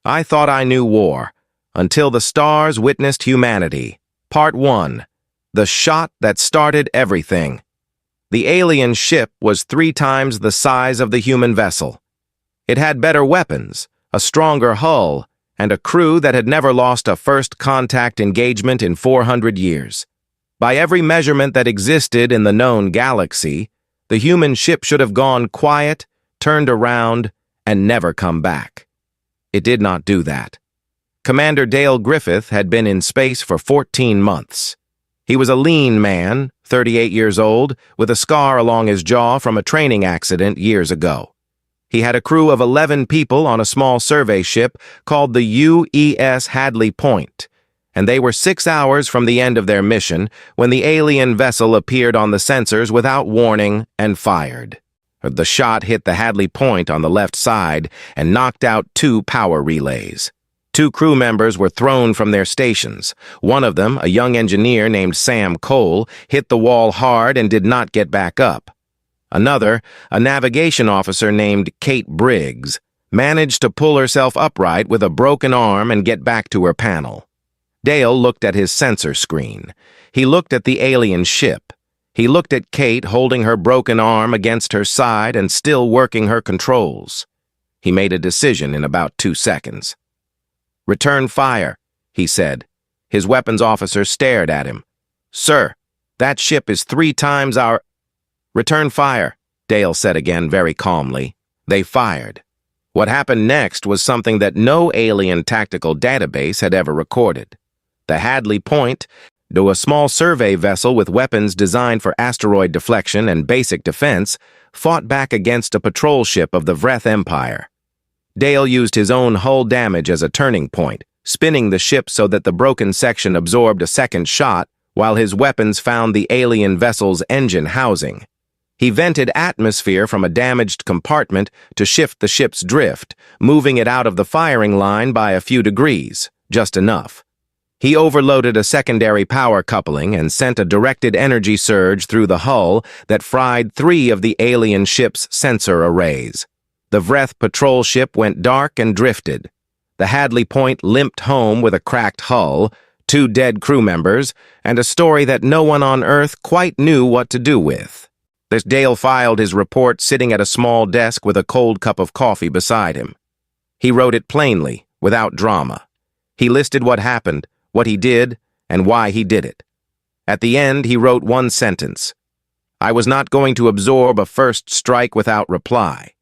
I thought I knew war, until the stars witnessed humanity. Part 1. The Shot That Started Everything. The alien ship was 3 times the size of the human vessel. It had better weapons, a stronger hull, and a crew that had never lost a first contact engagement in 400 years. By every measurement that existed in the known galaxy, the human ship should have gone quiet, turned around, and never come back. It did not do that. Commander Dale Griffith had been in space for 14 months. He was a lean man, 38 years old, with a scar along his jaw from a training accident years ago. He had a crew of 11 people on a small survey ship called the UES Hadley Point, and they were 6 hours from the end of their mission when the alien vessel appeared on the sensors without warning and fired. The shot hit the Hadley Point on the left side and knocked out 2 power relays. 2 crew members were thrown from their stations. One of them, a young engineer named Sam Cole, hit the wall hard and did not get back up. Another, a navigation officer named Kate Briggs, managed to pull herself upright with a broken arm and get back to her panel. Dale looked at his sensor screen. He looked at the alien ship. He looked at Kate holding her broken arm against her side and still working her controls. He made a decision in about 2 seconds. "Return fire," he said. His weapons officer stared at him. "Sir, that ship is 3 times our—" "Return fire," Dale said again very calmly. They fired. What happened next was something that no alien tactical database had ever recorded. The Hadley Point, though a small survey vessel with weapons designed for asteroid deflection and basic defense, fought back against a patrol ship of the Vreth Empire. Dale used his own hull damage as a turning point, spinning the ship so that the broken section absorbed a second shot, while his weapons found the alien vessel's engine housing. He vented atmosphere from a damaged compartment to shift the ship's drift, moving it out of the firing line by a few degrees, just enough. He overloaded a secondary power coupling and sent a directed energy surge through the hull that fried 3 of the alien ship's sensor arrays. The Vreth patrol ship went dark and drifted. The Hadley Point limped home with a cracked hull, 2 dead crew members, and a story that no one on Earth quite knew what to do with. Dale filed his report sitting at a small desk with a cold cup of coffee beside him. He wrote it plainly, without drama. He listed what happened, what he did, and why he did it. At the end, he wrote 1 sentence. "I was not going to absorb a first strike without reply."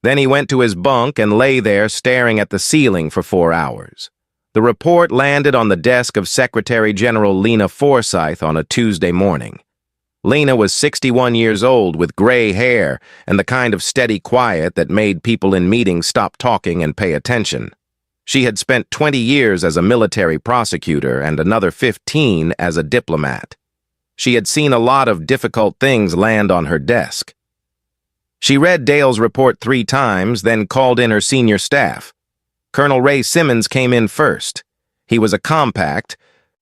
Then he went to his bunk and lay there staring at the ceiling for 4 hours. The report landed on the desk of Secretary General Lena Forsyth on a Tuesday morning. Lena was 61 years old with gray hair and the kind of steady quiet that made people in meetings stop talking and pay attention. She had spent 20 years as a military prosecutor and another 15 as a diplomat. She had seen a lot of difficult things land on her desk. She read Dale's report 3 times, then called in her senior staff. Colonel Ray Simmons came in first. He was a compact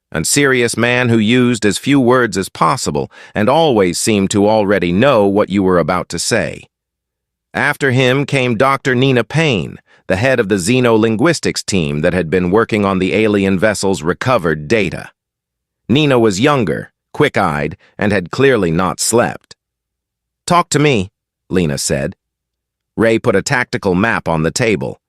and serious man who used as few words as possible and always seemed to already know what you were about to say. After him came Dr. Nina Payne, the head of the xenolinguistics team that had been working on the alien vessel's recovered data. Nina was younger, quick-eyed, and had clearly not slept. "Talk to me," Lena said. Ray put a tactical map on the table.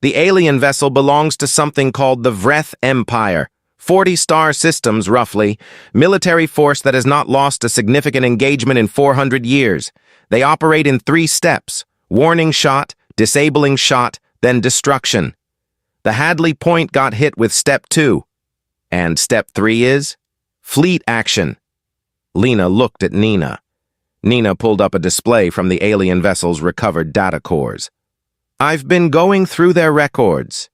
"The alien vessel belongs to something called the Vreth Empire. 40 star systems, roughly. Military force that has not lost a significant engagement in 400 years. They operate in 3 steps: warning shot, disabling shot, then destruction. The Hadley Point got hit with step 2. And step 3 is? Fleet action." Lena looked at Nina. Nina pulled up a display from the alien vessel's recovered data cores. "I've been going through their records.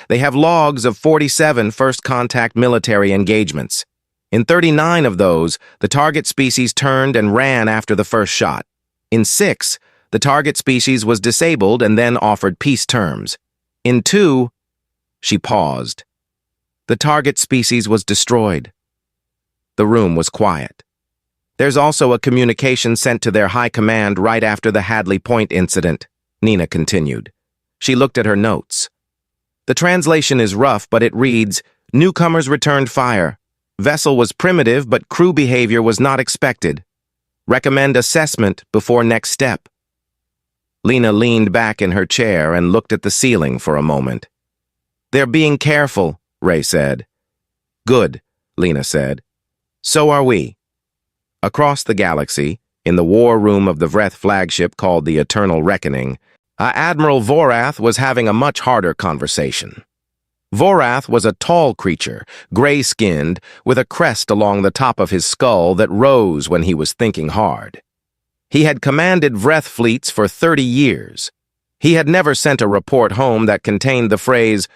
They have logs of 47 first-contact military engagements. In 39 of those, the target species turned and ran after the first shot. In 6, the target species was disabled and then offered peace terms. In 2, she paused. The target species was destroyed. The room was quiet. There's also a communication sent to their high command right after the Hadley Point incident, Nina continued. She looked at her notes. The translation is rough, but it reads, "Newcomers returned fire. Vessel was primitive, but crew behavior was not expected. Recommend assessment before next step." Lena leaned back in her chair and looked at the ceiling for a moment. "They're being careful," Ray said. "Good," Lena said. "So are we." Across the galaxy, in the war room of the Vreth flagship called the Eternal Reckoning, Admiral Vorath was having a much harder conversation. Vorath was a tall creature, gray-skinned, with a crest along the top of his skull that rose when he was thinking hard. He had commanded Vreth fleets for 30 years. He had never sent a report home that contained the phrase,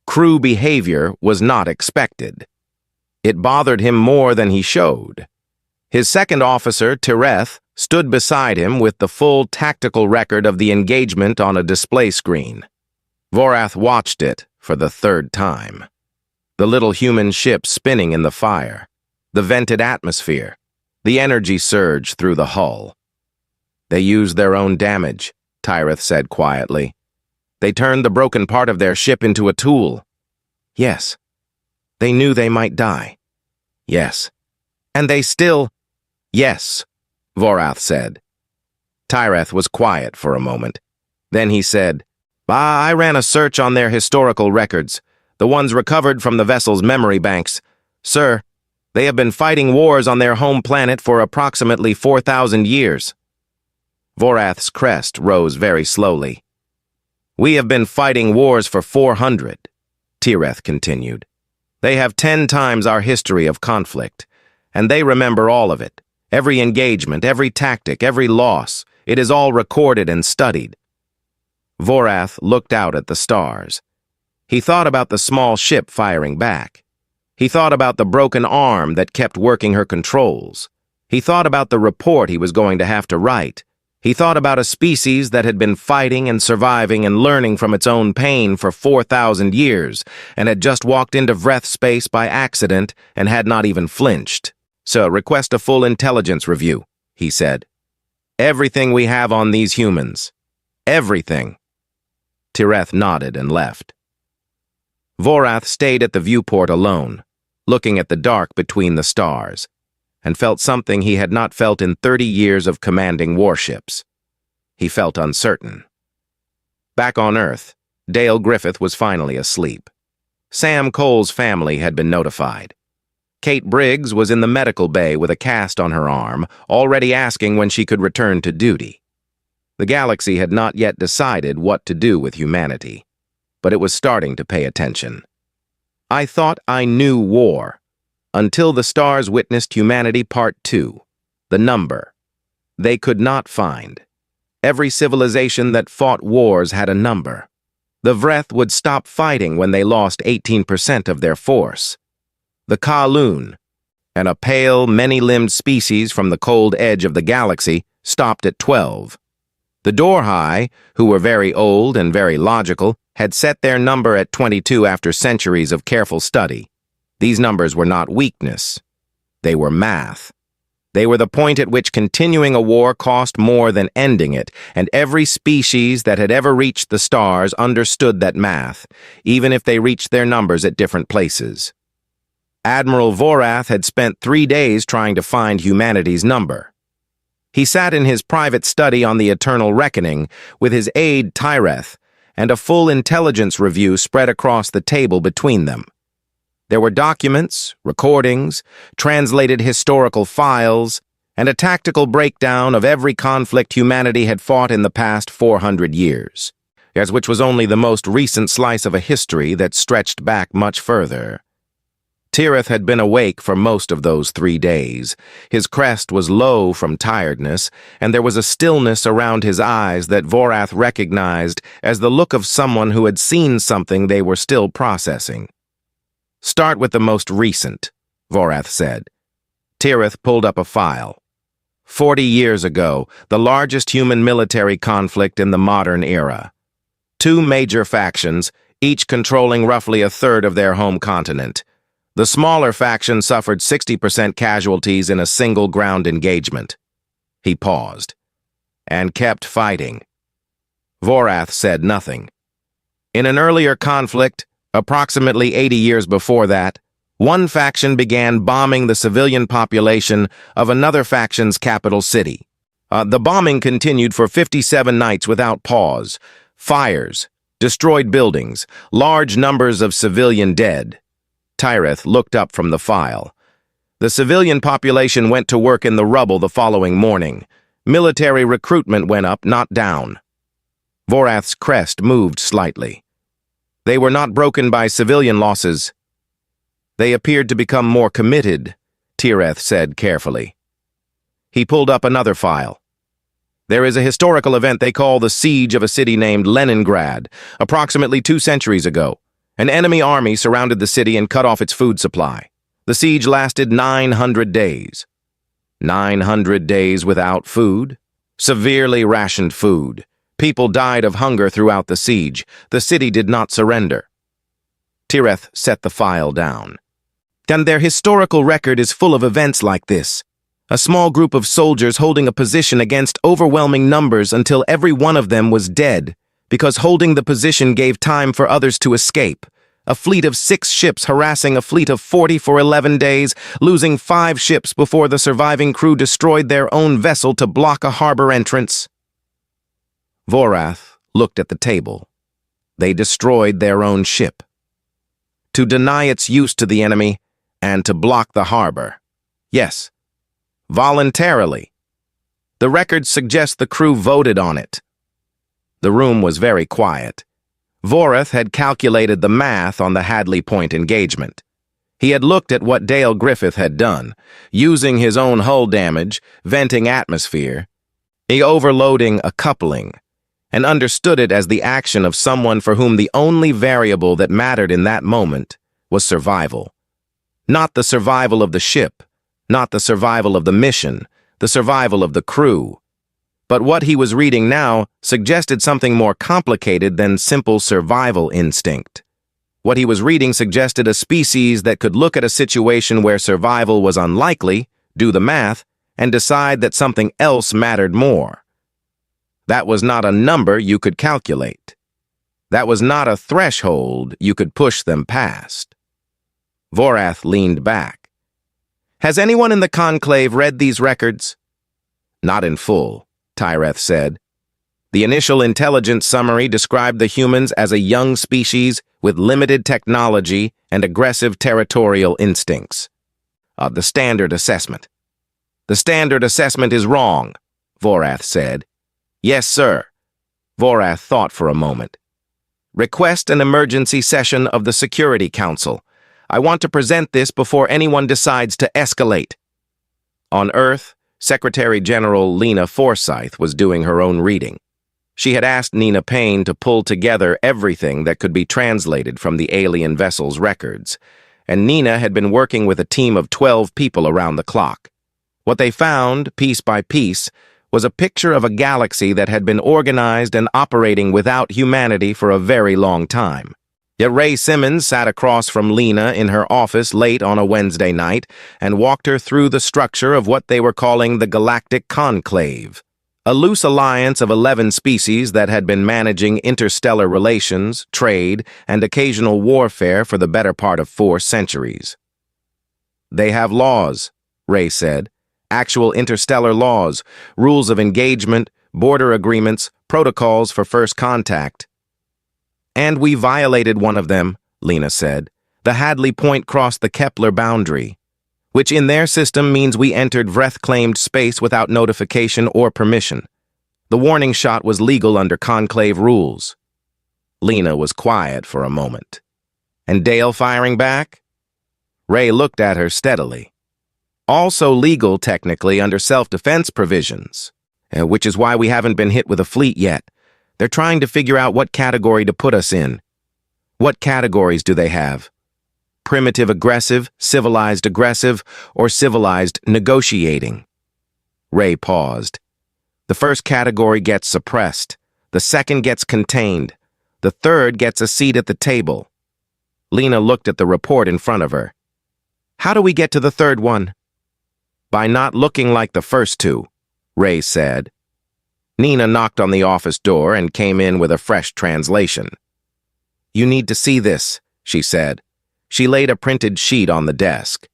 "Crew behavior was not expected." It bothered him more than he showed. His second officer, Tireth, stood beside him with the full tactical record of the engagement on a display screen. Vorath watched it for the third time. The little human ship spinning in the fire, the vented atmosphere, the energy surge through the hull. "They used their own damage," Tireth said quietly. "They turned the broken part of their ship into a tool." "Yes." "They knew they might die." "Yes." "And they still—" "Yes," Vorath said. Tireth was quiet for a moment. Then he said, I ran a search on their historical records, the ones recovered from the vessel's memory banks. Sir, they have been fighting wars on their home planet for approximately 4,000 years. Vorath's crest rose very slowly. We have been fighting wars for 400, Tireth continued. They have 10 times our history of conflict, and they remember all of it. Every engagement, every tactic, every loss. It is all recorded and studied. Vorath looked out at the stars. He thought about the small ship firing back. He thought about the broken arm that kept working her controls. He thought about the report he was going to have to write. He thought about a species that had been fighting and surviving and learning from its own pain for 4,000 years and had just walked into Vreth space by accident and had not even flinched. So request a full intelligence review, he said. Everything we have on these humans. Everything. Tireth nodded and left. Vorath stayed at the viewport alone, looking at the dark between the stars, and felt something he had not felt in 30 years of commanding warships. He felt uncertain. Back on Earth, Dale Griffith was finally asleep. Sam Cole's family had been notified. Kate Briggs was in the medical bay with a cast on her arm, already asking when she could return to duty. The galaxy had not yet decided what to do with humanity, but it was starting to pay attention. I thought I knew war, until the stars witnessed Humanity Part 2, the number. They could not find. Every civilization that fought wars had a number. The Vreth would stop fighting when they lost 18% of their force. The Kaloon, and a pale, many-limbed species from the cold edge of the galaxy, stopped at 12. The Dorhai, who were very old and very logical, had set their number at 22 after centuries of careful study. These numbers were not weakness. They were math. They were the point at which continuing a war cost more than ending it, and every species that had ever reached the stars understood that math, even if they reached their numbers at different places. Admiral Vorath had spent 3 days trying to find humanity's number. He sat in his private study on the Eternal Reckoning with his aide Tireth, and a full intelligence review spread across the table between them. There were documents, recordings, translated historical files, and a tactical breakdown of every conflict humanity had fought in the past 400 years, as which was only the most recent slice of a history that stretched back much further. Tireth had been awake for most of those 3 days. His crest was low from tiredness, and there was a stillness around his eyes that Vorath recognized as the look of someone who had seen something they were still processing. Start with the most recent, Vorath said. Tireth pulled up a file. 40 years ago, the largest human military conflict in the modern era. 2 major factions, each controlling roughly a third of their home continent. The smaller faction suffered 60% casualties in a single ground engagement. He paused, and kept fighting. Vorath said nothing. In an earlier conflict, approximately 80 years before that, one faction began bombing the civilian population of another faction's capital city. The bombing continued for 57 nights without pause. Fires, destroyed buildings, large numbers of civilian dead. Tyreth looked up from the file. The civilian population went to work in the rubble the following morning. Military recruitment went up, not down. Vorath's crest moved slightly. They were not broken by civilian losses. They appeared to become more committed, Tireth said carefully. He pulled up another file. There is a historical event they call the Siege of a city named Leningrad, approximately 2 centuries ago. An enemy army surrounded the city and cut off its food supply. The siege lasted 900 days. 900 days without food? Severely rationed food. People died of hunger throughout the siege. The city did not surrender. Tireth set the file down. And their historical record is full of events like this. A small group of soldiers holding a position against overwhelming numbers until every one of them was dead, because holding the position gave time for others to escape. A fleet of 6 ships harassing a fleet of 40 for 11 days, losing 5 ships before the surviving crew destroyed their own vessel to block a harbor entrance. Vorath looked at the table. They destroyed their own ship. To deny its use to the enemy, and to block the harbor. Yes, voluntarily. The records suggest the crew voted on it. The room was very quiet. Vorath had calculated the math on the Hadley Point engagement. He had looked at what Dale Griffith had done, using his own hull damage, venting atmosphere, overloading a coupling, and understood it as the action of someone for whom the only variable that mattered in that moment was survival. Not the survival of the ship, not the survival of the mission, the survival of the crew. But what he was reading now suggested something more complicated than simple survival instinct. What he was reading suggested a species that could look at a situation where survival was unlikely, do the math, and decide that something else mattered more. That was not a number you could calculate. That was not a threshold you could push them past. Vorath leaned back. Has anyone in the conclave read these records? Not in full, Tyreth said. The initial intelligence summary described the humans as a young species with limited technology and aggressive territorial instincts. The standard assessment. The standard assessment is wrong, Vorath said. Yes, sir. Vorath thought for a moment. Request an emergency session of the Security Council. I want to present this before anyone decides to escalate. On Earth, Secretary General Lena Forsyth was doing her own reading. She had asked Nina Payne to pull together everything that could be translated from the alien vessel's records, and Nina had been working with a team of 12 people around the clock. What they found, piece by piece, was a picture of a galaxy that had been organized and operating without humanity for a very long time. Yet Ray Simmons sat across from Lena in her office late on a Wednesday night and walked her through the structure of what they were calling the Galactic Conclave, a loose alliance of 11 species that had been managing interstellar relations, trade, and occasional warfare for the better part of 4 centuries. They have laws, Ray said, actual interstellar laws, rules of engagement, border agreements, protocols for first contact. And we violated one of them, Lena said. The Hadley Point crossed the Kepler boundary, which in their system means we entered Vreth-claimed space without notification or permission. The warning shot was legal under Conclave rules. Lena was quiet for a moment. And Dale firing back? Ray looked at her steadily. Also legal, technically, under self-defense provisions, which is why we haven't been hit with a fleet yet. They're trying to figure out what category to put us in. What categories do they have? Primitive aggressive, civilized aggressive, or civilized negotiating? Ray paused. The first category gets suppressed. The second gets contained. The third gets a seat at the table. Lena looked at the report in front of her. How do we get to the third one? By not looking like the first 2, Ray said. Nina knocked on the office door and came in with a fresh translation. "You need to see this," she said. She laid a printed sheet on the desk.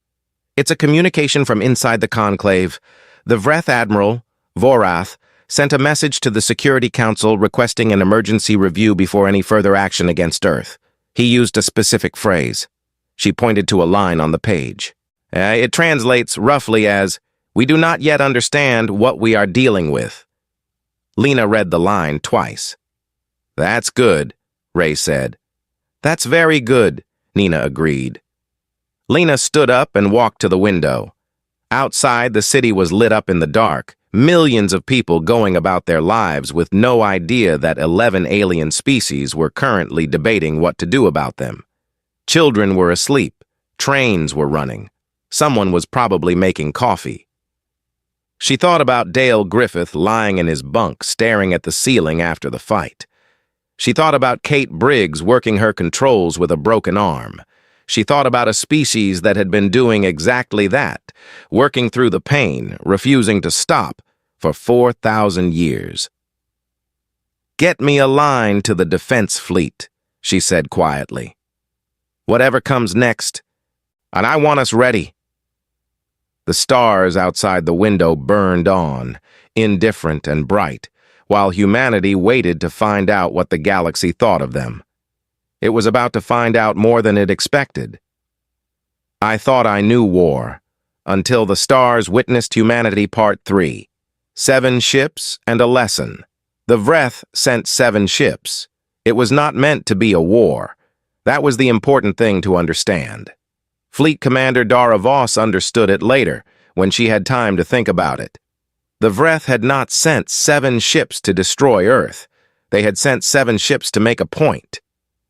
"It's a communication from inside the conclave. The Vreth Admiral, Vorath, sent a message to the Security Council requesting an emergency review before any further action against Earth. He used a specific phrase." She pointed to a line on the page. It translates roughly as, "We do not yet understand what we are dealing with." Lena read the line twice. "That's good," Ray said. "That's very good," Nina agreed. Lena stood up and walked to the window. Outside, the city was lit up in the dark, millions of people going about their lives with no idea that 11 alien species were currently debating what to do about them. Children were asleep, trains were running. Someone was probably making coffee. She thought about Dale Griffith lying in his bunk staring at the ceiling after the fight. She thought about Kate Briggs working her controls with a broken arm. She thought about a species that had been doing exactly that, working through the pain, refusing to stop, for 4,000 years. "Get me a line to the defense fleet," she said quietly. "Whatever comes next, and I want us ready." The stars outside the window burned on, indifferent and bright, while humanity waited to find out what the galaxy thought of them. It was about to find out more than it expected. "I thought I knew war, until the stars witnessed humanity Part 3. 7 ships and a lesson. The Vreth sent 7 ships. It was not meant to be a war. That was the important thing to understand. Fleet Commander Dara Voss understood it later, when she had time to think about it. The Vreth had not sent 7 ships to destroy Earth. They had sent 7 ships to make a point.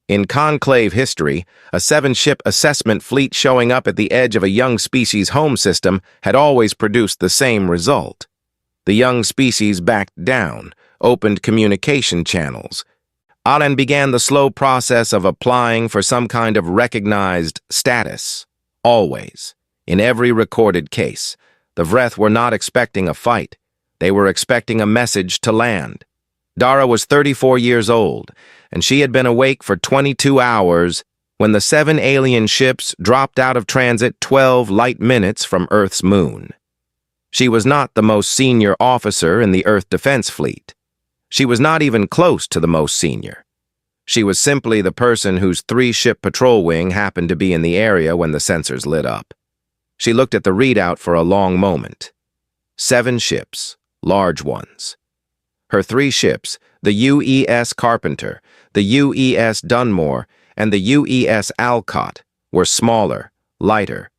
In Conclave history, a 7-ship assessment fleet showing up at the edge of a young species' home system had always produced the same result. The young species backed down, opened communication channels, and began the slow process of applying for some kind of recognized status. Always, in every recorded case, the Vreth were not expecting a fight. They were expecting a message to land. Dara was 34 years old, and she had been awake for 22 hours when the 7 alien ships dropped out of transit 12 light minutes from Earth's moon. She was not the most senior officer in the Earth Defense Fleet. She was not even close to the most senior. She was simply the person whose 3-ship patrol wing happened to be in the area when the sensors lit up. She looked at the readout for a long moment. 7 ships, large ones. Her 3 ships, the UES Carpenter, the UES Dunmore, and the UES Alcott, were smaller, lighter,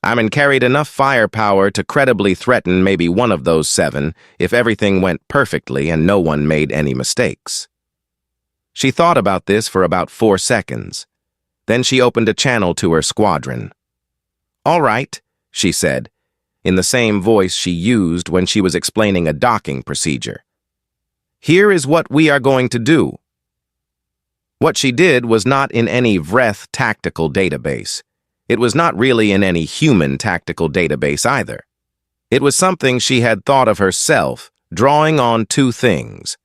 and carried enough firepower to credibly threaten maybe one of those 7 if everything went perfectly and no one made any mistakes. She thought about this for about 4 seconds. Then she opened a channel to her squadron. "All right," she said, in the same voice she used when she was explaining a docking procedure. "Here is what we are going to do." What she did was not in any Vreth tactical database. It was not really in any human tactical database either. It was something she had thought of herself, drawing on 2 things.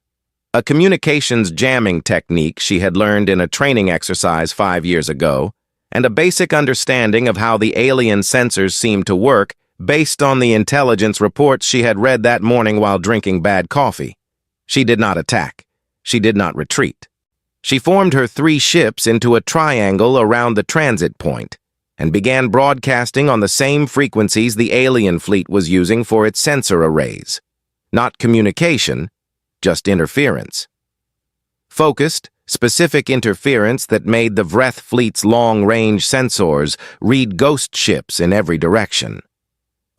A communications jamming technique she had learned in a training exercise 5 years ago, and a basic understanding of how the alien sensors seemed to work based on the intelligence reports she had read that morning while drinking bad coffee. She did not attack. She did not retreat. She formed her 3 ships into a triangle around the transit point and began broadcasting on the same frequencies the alien fleet was using for its sensor arrays. Not communication, just interference. Focused, specific interference that made the Vreth fleet's long-range sensors read ghost ships in every direction.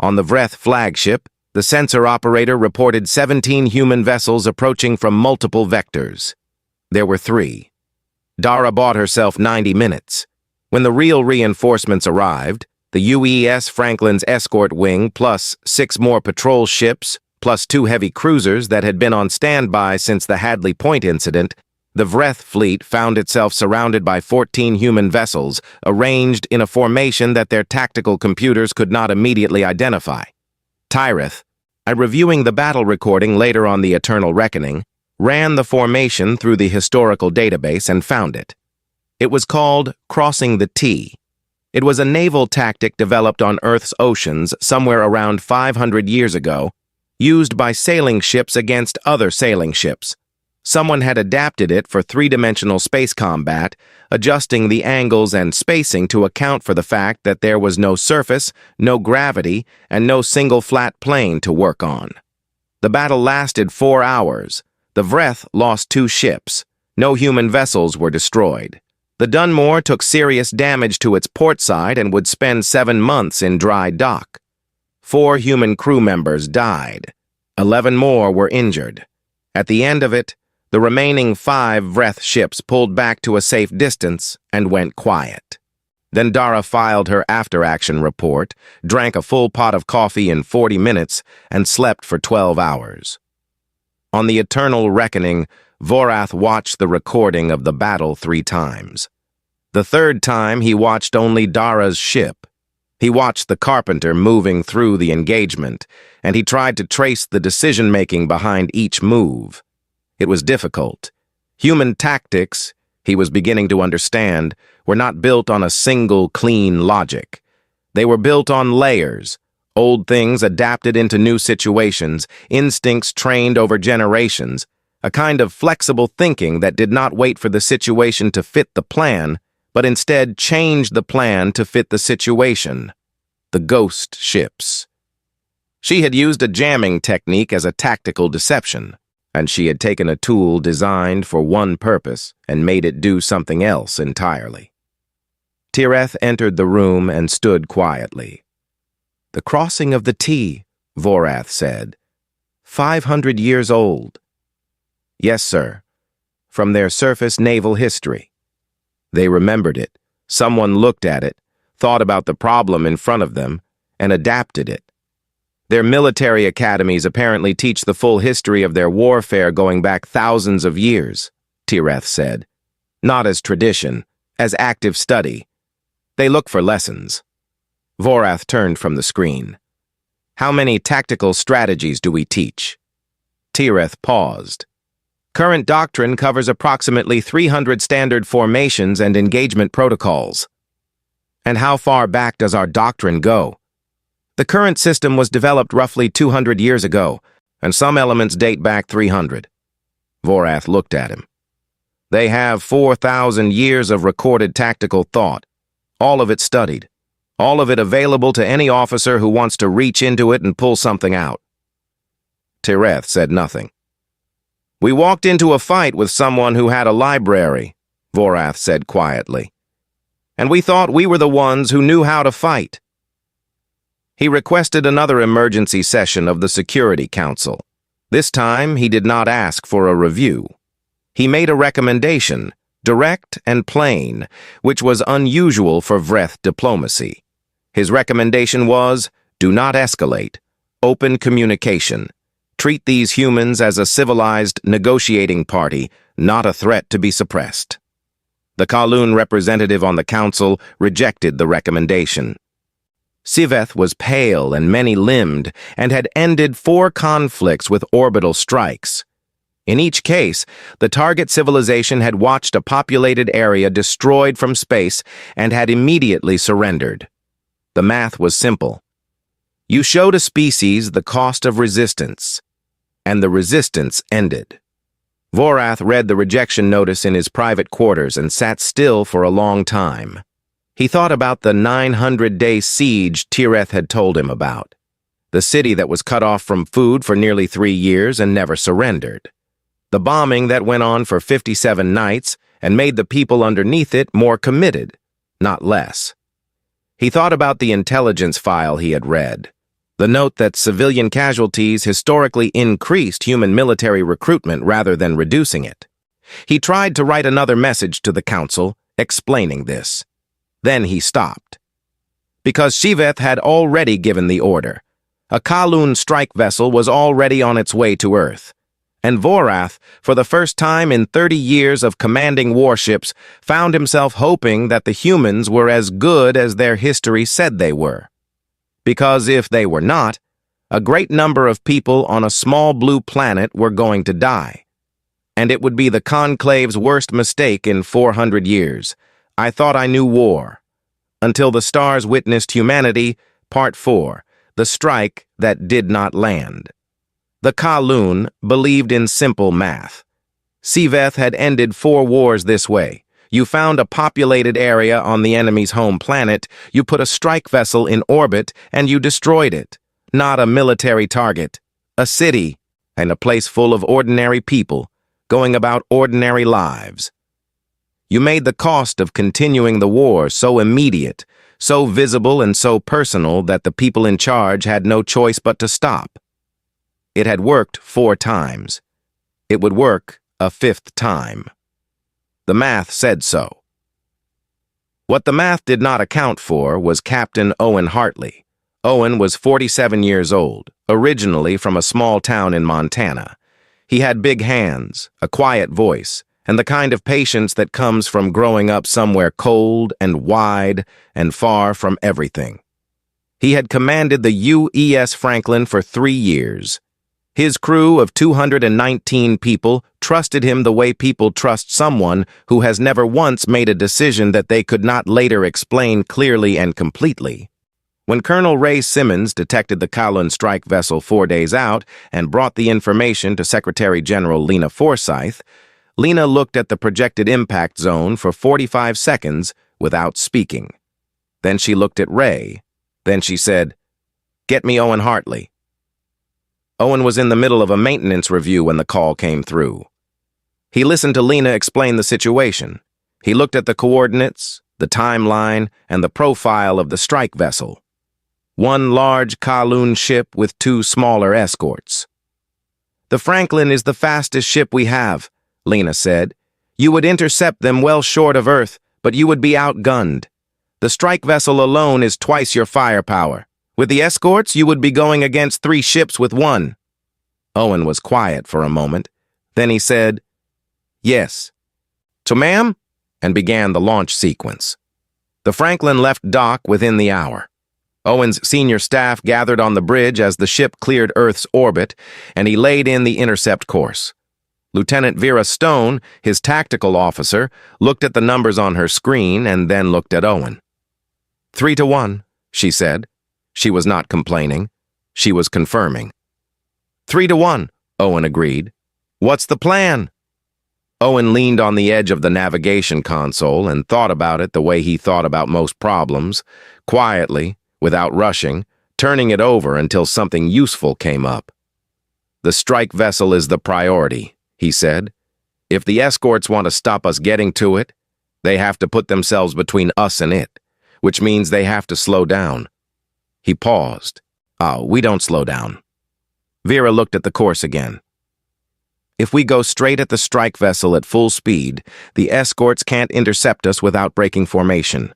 On the Vreth flagship, the sensor operator reported 17 human vessels approaching from multiple vectors. There were 3. Dara bought herself 90 minutes. When the real reinforcements arrived, the UES Franklin's escort wing plus 6 more patrol ships plus 2 heavy cruisers that had been on standby since the Hadley Point incident, the Vreth fleet found itself surrounded by 14 human vessels arranged in a formation that their tactical computers could not immediately identify. Tyreth, reviewing the battle recording later on the Eternal Reckoning, ran the formation through the historical database and found it. It was called crossing the T. It was a naval tactic developed on Earth's oceans somewhere around 500 years ago, used by sailing ships against other sailing ships. Someone had adapted it for three-dimensional space combat, adjusting the angles and spacing to account for the fact that there was no surface, no gravity, and no single flat plane to work on. The battle lasted 4 hours. The Vreth lost 2 ships. No human vessels were destroyed. The Dunmore took serious damage to its port side and would spend 7 months in dry dock. 4 human crew members died. 11 more were injured. At the end of it, the remaining 5 Vreth ships pulled back to a safe distance and went quiet. Then Dara filed her after-action report, drank a full pot of coffee in 40 minutes, and slept for 12 hours. On the Eternal Reckoning, Vorath watched the recording of the battle 3 times. The 3rd time, he watched only Dara's ship. He watched the Carpenter moving through the engagement, and he tried to trace the decision-making behind each move. It was difficult. Human tactics, he was beginning to understand, were not built on a single clean logic. They were built on layers, old things adapted into new situations, instincts trained over generations, a kind of flexible thinking that did not wait for the situation to fit the plan, but instead changed the plan to fit the situation. The ghost ships. She had used a jamming technique as a tactical deception, and she had taken a tool designed for one purpose and made it do something else entirely. Tireth entered the room and stood quietly. "The crossing of the T," Vorath said. 500 years old. "Yes, sir. From their surface naval history." They remembered it. Someone looked at it, thought about the problem in front of them, and adapted it. Their military academies apparently teach the full history of their warfare going back thousands of years, Tireth said. Not as tradition, as active study. They look for lessons. Vorath turned from the screen. "How many tactical strategies do we teach?" Tireth paused. "Current doctrine covers approximately 300 standard formations and engagement protocols." "And how far back does our doctrine go?" "The current system was developed roughly 200 years ago, and some elements date back 300. Vorath looked at him. "They have 4,000 years of recorded tactical thought, all of it studied, all of it available to any officer who wants to reach into it and pull something out." Tireth said nothing. "We walked into a fight with someone who had a library," Vorath said quietly. "And we thought we were the ones who knew how to fight." He requested another emergency session of the Security Council. This time, he did not ask for a review. He made a recommendation, direct and plain, which was unusual for Vreth diplomacy. His recommendation was, do not escalate, open communication. Treat these humans as a civilized negotiating party, not a threat to be suppressed. The Kowloon representative on the council rejected the recommendation. Siveth was pale and many-limbed and had ended 4 conflicts with orbital strikes. In each case, the target civilization had watched a populated area destroyed from space and had immediately surrendered. The math was simple. You showed a species the cost of resistance, and the resistance ended. Vorath read the rejection notice in his private quarters and sat still for a long time. He thought about the 900-day siege Tireth had told him about, the city that was cut off from food for nearly 3 years and never surrendered, the bombing that went on for 57 nights and made the people underneath it more committed, not less. He thought about the intelligence file he had read, the note that civilian casualties historically increased human military recruitment rather than reducing it. He tried to write another message to the council, explaining this. Then he stopped. Because Shiveth had already given the order. A Kowloon strike vessel was already on its way to Earth. And Vorath, for the first time in 30 years of commanding warships, found himself hoping that the humans were as good as their history said they were. Because if they were not, a great number of people on a small blue planet were going to die. And it would be the Conclave's worst mistake in 400 years, I thought I knew war. Until the stars witnessed humanity, Part 4, The Strike That Did Not Land. The Kaloon believed in simple math. Siveth had ended 4 wars this way. You found a populated area on the enemy's home planet, you put a strike vessel in orbit, and you destroyed it. Not a military target. A city, and a place full of ordinary people, going about ordinary lives. You made the cost of continuing the war so immediate, so visible and so personal that the people in charge had no choice but to stop. It had worked 4 times. It would work a 5th time. The math said so. What the math did not account for was Captain Owen Hartley. Owen was 47 years old, originally from a small town in Montana. He had big hands, a quiet voice, and the kind of patience that comes from growing up somewhere cold and wide and far from everything. He had commanded the UES Franklin for 3 years. His crew of 219 people trusted him the way people trust someone who has never once made a decision that they could not later explain clearly and completely. When Colonel Ray Simmons detected the Kaloon strike vessel 4 days out and brought the information to Secretary General Lena Forsyth, Lena looked at the projected impact zone for 45 seconds without speaking. Then she looked at Ray. Then she said, "Get me Owen Hartley." Owen was in the middle of a maintenance review when the call came through. He listened to Lena explain the situation. He looked at the coordinates, the timeline, and the profile of the strike vessel. 1 large Kaloon ship with 2 smaller escorts. "The Franklin is the fastest ship we have," Lena said. "You would intercept them well short of Earth, but you would be outgunned. The strike vessel alone is twice your firepower. With the escorts, you would be going against 3 ships with 1. Owen was quiet for a moment. Then he said, "Yes." "So, ma'am," and began the launch sequence. The Franklin left dock within the hour. Owen's senior staff gathered on the bridge as the ship cleared Earth's orbit, and he laid in the intercept course. Lieutenant Vera Stone, his tactical officer, looked at the numbers on her screen and then looked at Owen. 3 to 1, she said. She was not complaining. She was confirming. 3 to 1, Owen agreed. "What's the plan?" Owen leaned on the edge of the navigation console and thought about it the way he thought about most problems, quietly, without rushing, turning it over until something useful came up. "The strike vessel is the priority," he said. "If the escorts want to stop us getting to it, they have to put themselves between us and it, which means they have to slow down." He paused. "Oh, we don't slow down." Vera looked at the course again. "If we go straight at the strike vessel at full speed, the escorts can't intercept us without breaking formation.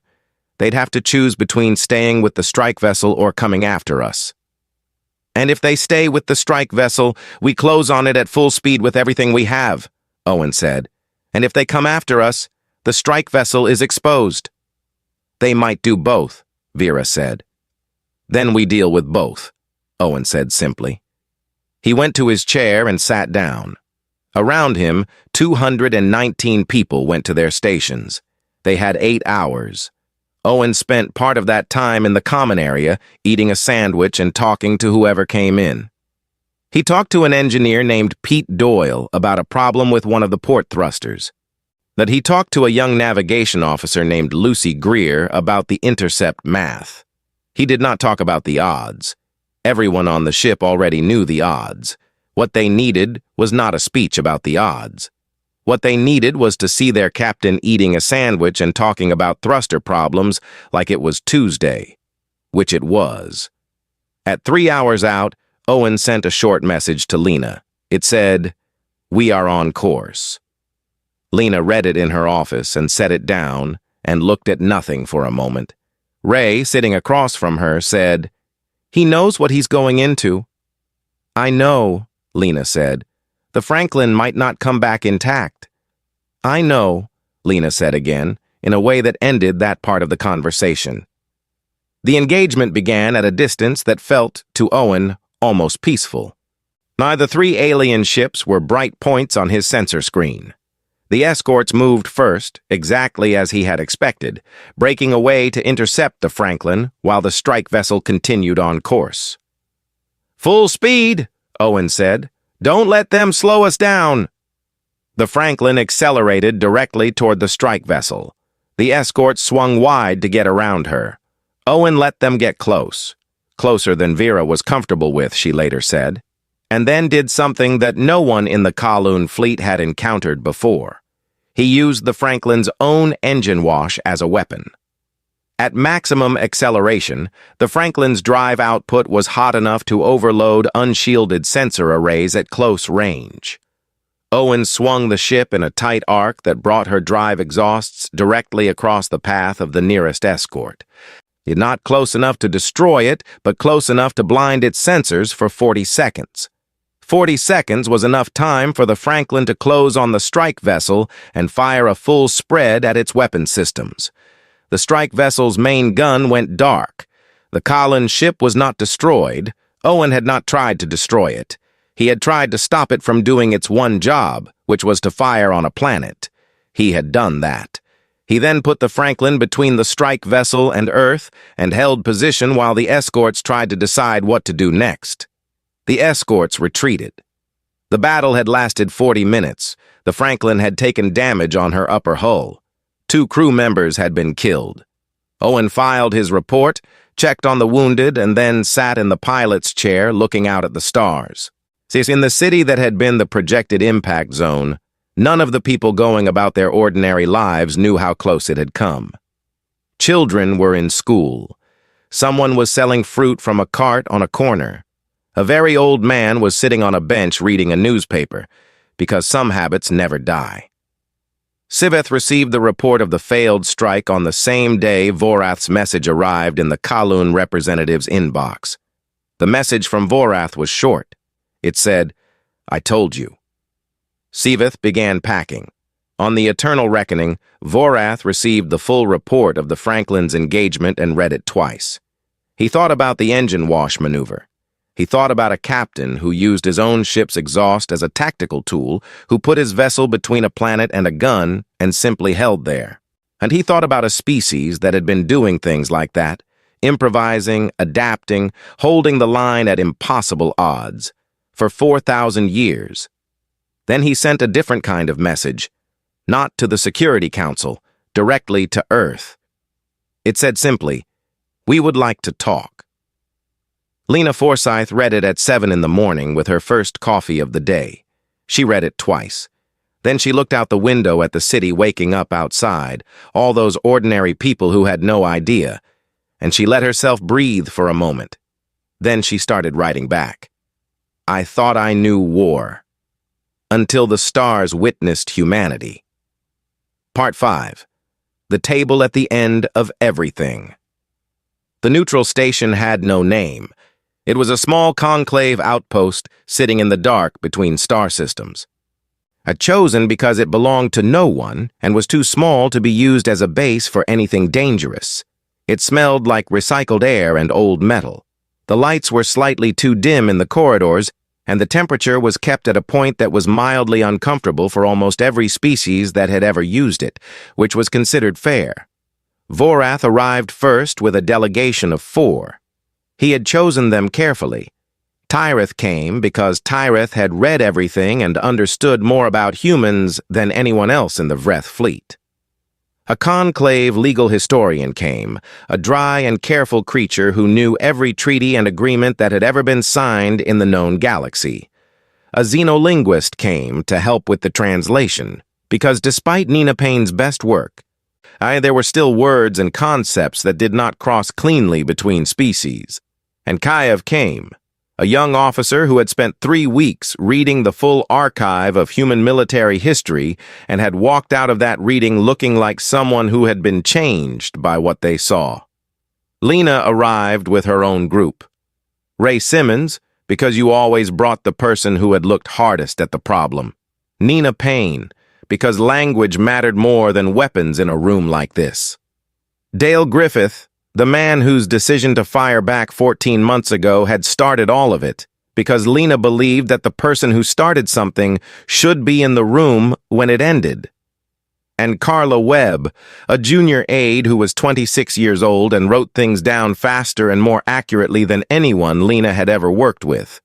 They'd have to choose between staying with the strike vessel or coming after us. And if they stay with the strike vessel, we close on it at full speed with everything we have," Owen said. "And if they come after us, the strike vessel is exposed." "They might do both," Vera said. "Then we deal with both," Owen said simply. He went to his chair and sat down. Around him, 219 people went to their stations. They had 8 hours. Owen spent part of that time in the common area, eating a sandwich and talking to whoever came in. He talked to an engineer named Pete Doyle about a problem with one of the port thrusters. That he talked to a young navigation officer named Lucy Greer about the intercept math. He did not talk about the odds. Everyone on the ship already knew the odds. What they needed was not a speech about the odds. What they needed was to see their captain eating a sandwich and talking about thruster problems like it was Tuesday, which it was. At 3 hours out, Owen sent a short message to Lena. It said, "We are on course." Lena read it in her office and set it down and looked at nothing for a moment. Ray, sitting across from her, said, "He knows what he's going into." "I know," Lena said. "The Franklin might not come back intact." "I know," Lena said again, in a way that ended that part of the conversation. The engagement began at a distance that felt, to Owen, almost peaceful. Neither 3 alien ships were bright points on his sensor screen. The escorts moved first, exactly as he had expected, breaking away to intercept the Franklin while the strike vessel continued on course. "Full speed," Owen said. "Don't let them slow us down." The Franklin accelerated directly toward the strike vessel. The escort swung wide to get around her. Owen let them get close. Closer than Vera was comfortable with, she later said, and then did something that no one in the Kowloon fleet had encountered before. He used the Franklin's own engine wash as a weapon. At maximum acceleration, the Franklin's drive output was hot enough to overload unshielded sensor arrays at close range. Owen swung the ship in a tight arc that brought her drive exhausts directly across the path of the nearest escort. Not close enough to destroy it, but close enough to blind its sensors for 40 seconds. 40 seconds was enough time for the Franklin to close on the strike vessel and fire a full spread at its weapon systems. The strike vessel's main gun went dark. The Kowloon ship was not destroyed. Owen had not tried to destroy it. He had tried to stop it from doing its one job, which was to fire on a planet. He had done that. He then put the Franklin between the strike vessel and Earth and held position while the escorts tried to decide what to do next. The escorts retreated. The battle had lasted 40 minutes. The Franklin had taken damage on her upper hull. 2 crew members had been killed. Owen filed his report, checked on the wounded, and then sat in the pilot's chair looking out at the stars. In the city that had been the projected impact zone, none of the people going about their ordinary lives knew how close it had come. Children were in school. Someone was selling fruit from a cart on a corner. A very old man was sitting on a bench reading a newspaper, because some habits never die. Siveth received the report of the failed strike on the same day Vorath's message arrived in the Kowloon representative's inbox. The message from Vorath was short. It said, "I told you." Siveth began packing. On the Eternal Reckoning, Vorath received the full report of the Franklin's engagement and read it twice. He thought about the engine wash maneuver. He thought about a captain who used his own ship's exhaust as a tactical tool, who put his vessel between a planet and a gun and simply held there. And he thought about a species that had been doing things like that, improvising, adapting, holding the line at impossible odds, for 4,000 years. Then he sent a different kind of message, not to the Security Council, directly to Earth. It said simply, "We would like to talk." Lena Forsythe read it at 7 in the morning with her first coffee of the day. She read it twice. Then she looked out the window at the city waking up outside, all those ordinary people who had no idea, and she let herself breathe for a moment. Then she started writing back. "I thought I knew war. Until the stars witnessed humanity." Part 5. The Table at the End of Everything. The neutral station had no name. It was a small conclave outpost sitting in the dark between star systems. Chosen because it belonged to no one and was too small to be used as a base for anything dangerous. It smelled like recycled air and old metal. The lights were slightly too dim in the corridors, and the temperature was kept at a point that was mildly uncomfortable for almost every species that had ever used it, which was considered fair. Vorath arrived first with a delegation of 4. He had chosen them carefully. Tyreth came because Tyreth had read everything and understood more about humans than anyone else in the Vreth fleet. A conclave legal historian came, a dry and careful creature who knew every treaty and agreement that had ever been signed in the known galaxy. A xenolinguist came to help with the translation, because despite Nina Payne's best work, there were still words and concepts that did not cross cleanly between species. And Kiev came, a young officer who had spent 3 weeks reading the full archive of human military history and had walked out of that reading looking like someone who had been changed by what they saw. Lena arrived with her own group. Ray Simmons, because you always brought the person who had looked hardest at the problem. Nina Payne, because language mattered more than weapons in a room like this. Dale Griffith, the man whose decision to fire back 14 months ago had started all of it, because Lena believed that the person who started something should be in the room when it ended, and Carla Webb, a junior aide who was 26 years old and wrote things down faster and more accurately than anyone Lena had ever worked with.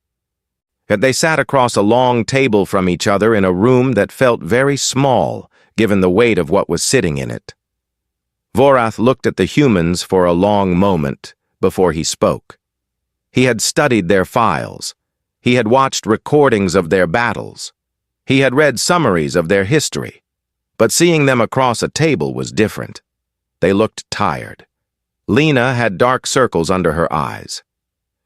They sat across a long table from each other in a room that felt very small, given the weight of what was sitting in it. Vorath looked at the humans for a long moment before he spoke. He had studied their files. He had watched recordings of their battles. He had read summaries of their history. But seeing them across a table was different. They looked tired. Lena had dark circles under her eyes.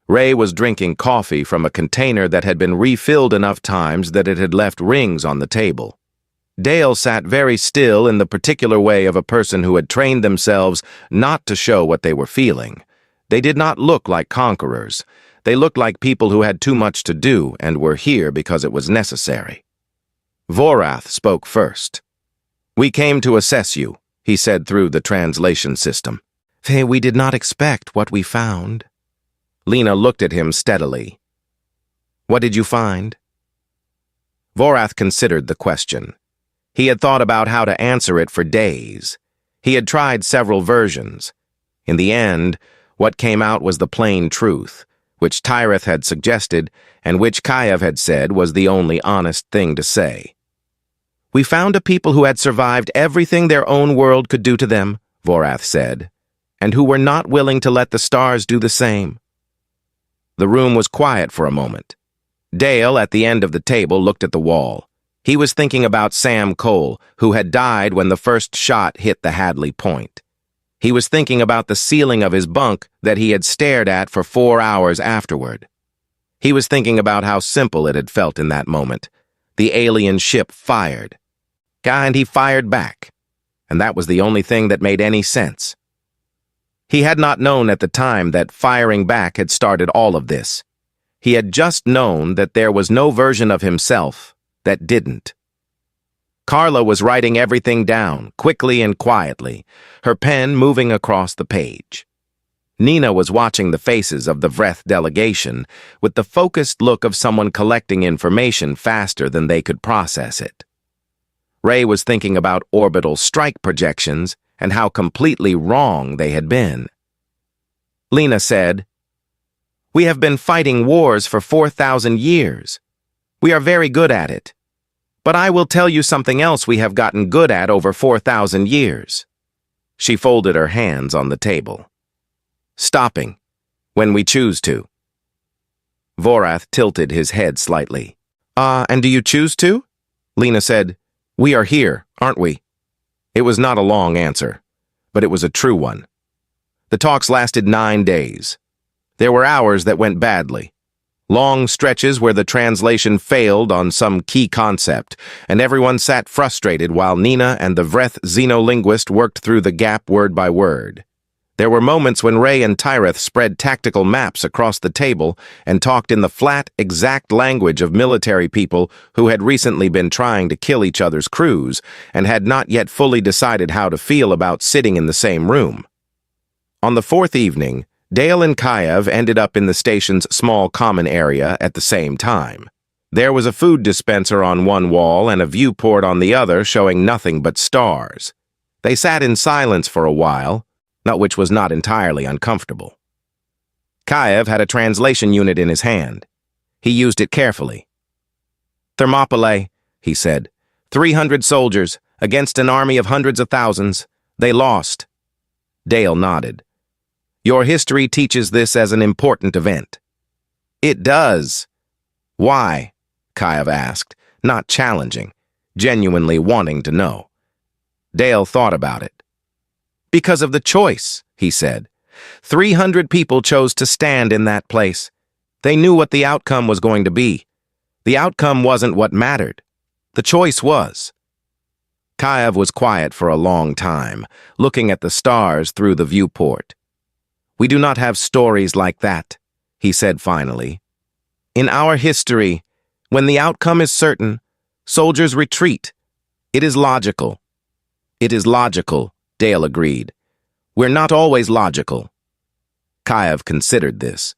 Ray was drinking coffee from a container that had been refilled enough times that it had left rings on the table. Dale sat very still in the particular way of a person who had trained themselves not to show what they were feeling. They did not look like conquerors. They looked like people who had too much to do and were here because it was necessary. Vorath spoke first. "We came to assess you," he said through the translation system. "We did not expect what we found." Lena looked at him steadily. "What did you find?" Vorath considered the question. He had thought about how to answer it for days. He had tried several versions. In the end, what came out was the plain truth, which Tyreth had suggested and which Kayev had said was the only honest thing to say. "We found a people who had survived everything their own world could do to them," Vorath said, "and who were not willing to let the stars do the same." The room was quiet for a moment. Dale, at the end of the table, looked at the wall. He was thinking about Sam Cole, who had died when the first shot hit the Hadley Point. He was thinking about the ceiling of his bunk that he had stared at for 4 hours afterward. He was thinking about how simple it had felt in that moment. The alien ship fired. And he fired back. And that was the only thing that made any sense. He had not known at the time that firing back had started all of this. He had just known that there was no version of himself that didn't. Carla was writing everything down, quickly and quietly, her pen moving across the page. Nina was watching the faces of the Vreth delegation with the focused look of someone collecting information faster than they could process it. Ray was thinking about orbital strike projections and how completely wrong they had been. Lena said, "We have been fighting wars for 4,000 years. We are very good at it. But I will tell you something else we have gotten good at over 4,000 years. She folded her hands on the table. "Stopping, when we choose to." Vorath tilted his head slightly. And do you choose to?" Lena said, "We are here, aren't we?" It was not a long answer, but it was a true one. The talks lasted 9 days. There were hours that went badly. Long stretches where the translation failed on some key concept, and everyone sat frustrated while Nina and the Vreth xenolinguist worked through the gap word by word. There were moments when Ray and Tyreth spread tactical maps across the table and talked in the flat, exact language of military people who had recently been trying to kill each other's crews and had not yet fully decided how to feel about sitting in the same room. On the 4th evening, Dale and Kayev ended up in the station's small common area at the same time. There was a food dispenser on one wall and a viewport on the other showing nothing but stars. They sat in silence for a while, which was not entirely uncomfortable. Kayev had a translation unit in his hand. He used it carefully. "Thermopylae," he said. 300 soldiers, against an army of hundreds of thousands. They lost." Dale nodded. "Your history teaches this as an important event." "It does." "Why?" Kayev asked, not challenging, genuinely wanting to know. Dale thought about it. "Because of the choice," he said. 300 people chose to stand in that place. They knew what the outcome was going to be. The outcome wasn't what mattered. The choice was. Kayev was quiet for a long time, looking at the stars through the viewport. "We do not have stories like that," he said finally. "In our history, when the outcome is certain, soldiers retreat. It is logical." "It is logical," Dale agreed. "We're not always logical." Kayev considered this.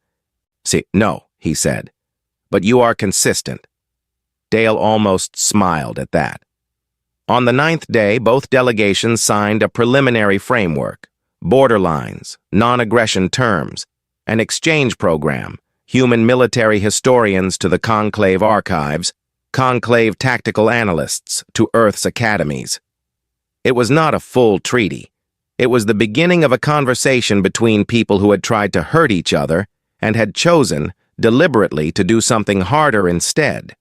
"See, no," he said, "but you are consistent." Dale almost smiled at that. On the 9th day, both delegations signed a preliminary framework, borderlines, non-aggression terms, an exchange program, human military historians to the Conclave archives, Conclave tactical analysts to Earth's academies. It was not a full treaty. It was the beginning of a conversation between people who had tried to hurt each other and had chosen, deliberately, to do something harder instead.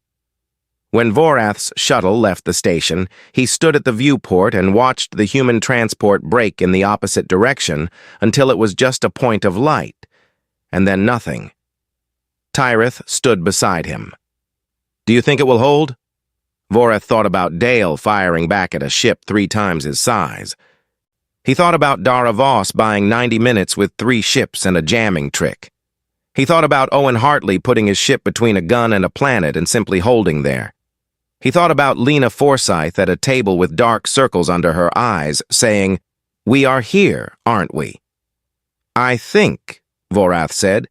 When Vorath's shuttle left the station, he stood at the viewport and watched the human transport brake in the opposite direction until it was just a point of light, and then nothing. Tyrith stood beside him. "Do you think it will hold?" Vorath thought about Dale firing back at a ship 3 times his size. He thought about Dara Voss buying 90 minutes with 3 ships and a jamming trick. He thought about Owen Hartley putting his ship between a gun and a planet and simply holding there. He thought about Lena Forsyth at a table with dark circles under her eyes, saying, "We are here, aren't we?" "I think," Vorath said,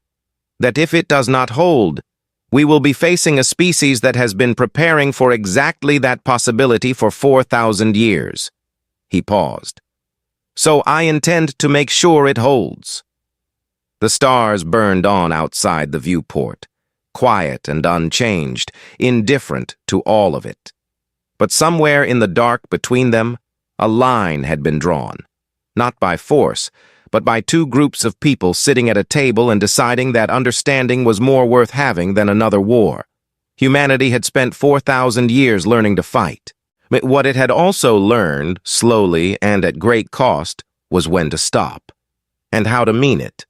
"that if it does not hold, we will be facing a species that has been preparing for exactly that possibility for 4,000 years. He paused. "So I intend to make sure it holds." The stars burned on outside the viewport, quiet and unchanged, indifferent to all of it. But somewhere in the dark between them, a line had been drawn, not by force, but by 2 groups of people sitting at a table and deciding that understanding was more worth having than another war. Humanity had spent 4,000 years learning to fight. But what it had also learned, slowly and at great cost, was when to stop, and how to mean it.